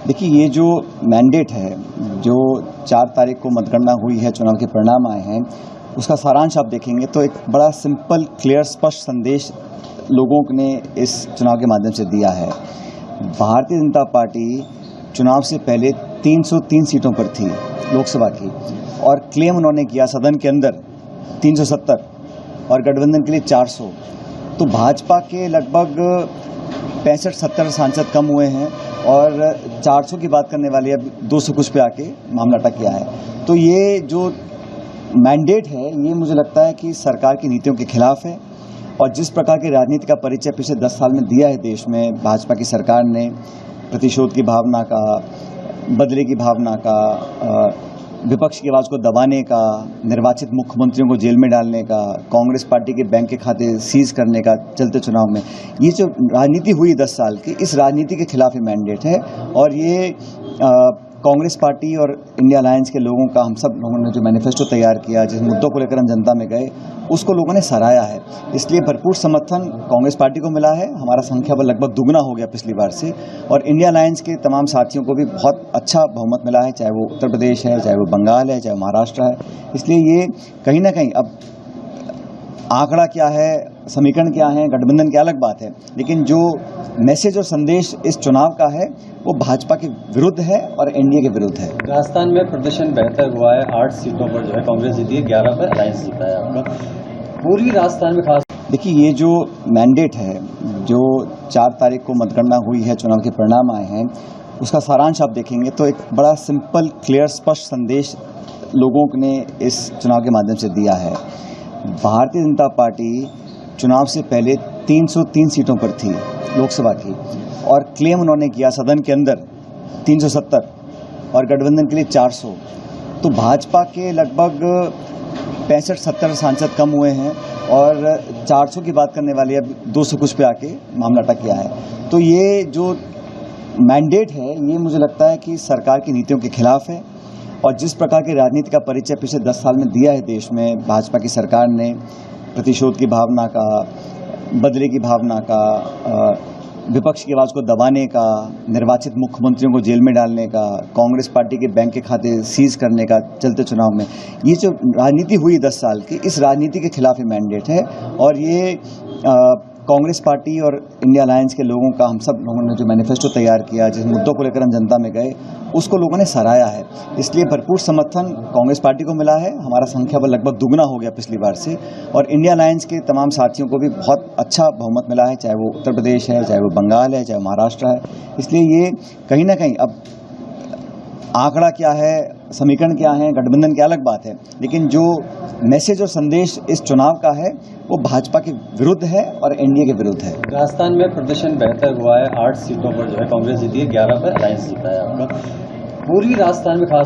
देखिए, ये जो मैंडेट है, जो 4 तारीख को मतगणना हुई है, चुनाव के परिणाम आए हैं, उसका सारांश आप देखेंगे तो एक बड़ा सिंपल, क्लियर, स्पष्ट संदेश लोगों ने इस चुनाव के माध्यम से दिया है। भारतीय जनता पार्टी चुनाव से पहले 303 सीटों पर थी लोकसभा की, और क्लेम उन्होंने किया सदन के अंदर 370 और गठबंधन के लिए 400। तो भाजपा के लगभग 65-70 सांसद कम हुए हैं और 400 की बात करने वाले अब 200 कुछ पे आके मामला अटक गया है। तो ये जो मैंडेट है, ये मुझे लगता है कि सरकार की नीतियों के खिलाफ है, और जिस प्रकार की राजनीति का परिचय पिछले 10 साल में दिया है देश में भाजपा की सरकार ने, प्रतिशोध की भावना का, बदले की भावना का, विपक्ष की आवाज़ को दबाने का, निर्वाचित मुख्यमंत्रियों को जेल में डालने का, कांग्रेस पार्टी के बैंक के खाते सीज करने का चलते चुनाव में, ये जो राजनीति हुई 10 साल की, इस राजनीति के खिलाफ ये मैंडेट है। और ये कांग्रेस पार्टी और इंडिया अलायंस के लोगों का, हम सब लोगों ने जो मैनिफेस्टो तैयार किया, जिस मुद्दों को लेकर हम जनता में गए, उसको लोगों ने सराहा है। इसलिए भरपूर समर्थन कांग्रेस पार्टी को मिला है। हमारा संख्या बल लगभग दुगना हो गया पिछली बार से, और इंडिया अलायंस के तमाम साथियों को भी बहुत अच्छा बहुमत मिला है, चाहे वो उत्तर प्रदेश है, चाहे वो बंगाल है, चाहे वो महाराष्ट्र है। इसलिए ये कहीं ना कहीं, अब आंकड़ा क्या है, समीकरण क्या है, गठबंधन की अलग बात है, लेकिन जो मैसेज और संदेश इस चुनाव का है वो भाजपा के विरुद्ध है और एनडीए के विरुद्ध है। राजस्थान में प्रदर्शन बेहतर हुआ है, 8 सीटों पर जो है कांग्रेस जीती है, 11 पर अलायंस जीता है आपका। पूर्वी राजस्थान में खास देखिए, ये जो मैंडेट है, जो 4 तारीख को मतगणना हुई है, चुनाव के परिणाम आए हैं, उसका सारांश आप देखेंगे तो एक बड़ा सिंपल, क्लियर, स्पष्ट संदेश लोगों ने इस चुनाव के माध्यम से दिया है। भारतीय जनता पार्टी चुनाव से पहले 303 सीटों पर थी लोकसभा की, और क्लेम उन्होंने किया सदन के अंदर 370 और गठबंधन के लिए 400। तो भाजपा के लगभग 65-70 सांसद कम हुए हैं और 400 की बात करने वाले अब 200 कुछ पे आके मामला अटक गया है। तो ये जो मैंडेट है, ये मुझे लगता है कि सरकार की नीतियों के खिलाफ है, और जिस प्रकार की राजनीति का परिचय पिछले 10 साल में दिया है देश में भाजपा की सरकार ने, प्रतिशोध की भावना का, बदले की भावना का, विपक्ष की आवाज़ को दबाने का, निर्वाचित मुख्यमंत्रियों को जेल में डालने का, कांग्रेस पार्टी के बैंक के खाते सीज करने का चलते चुनाव में, ये जो राजनीति हुई 10 साल की, इस राजनीति के खिलाफ ये मैंडेट है। और ये कांग्रेस पार्टी और इंडिया अलायंस के लोगों का, हम सब लोगों ने जो मैनिफेस्टो तैयार किया, जिस मुद्दों को लेकर हम जनता में गए, उसको लोगों ने सराहा है। इसलिए भरपूर समर्थन कांग्रेस पार्टी को मिला है। हमारा संख्या बल लगभग दुगना हो गया पिछली बार से, और इंडिया अलायंस के तमाम साथियों को भी बहुत अच्छा बहुमत मिला है, चाहे वो उत्तर प्रदेश है, चाहे वो बंगाल है, चाहे वो महाराष्ट्र है। इसलिए ये कहीं ना कहीं, अब आंकड़ा क्या है, समीकरण क्या है, गठबंधन की अलग बात है, लेकिन जो मैसेज और संदेश इस चुनाव का है वो भाजपा के विरुद्ध है और एनडीए के विरुद्ध है। राजस्थान में प्रदर्शन बेहतर हुआ है, 8 सीटों पर जो है कांग्रेस जीती है, 11 पर अलायंस जीता है आपका। पूर्वी राजस्थान में खास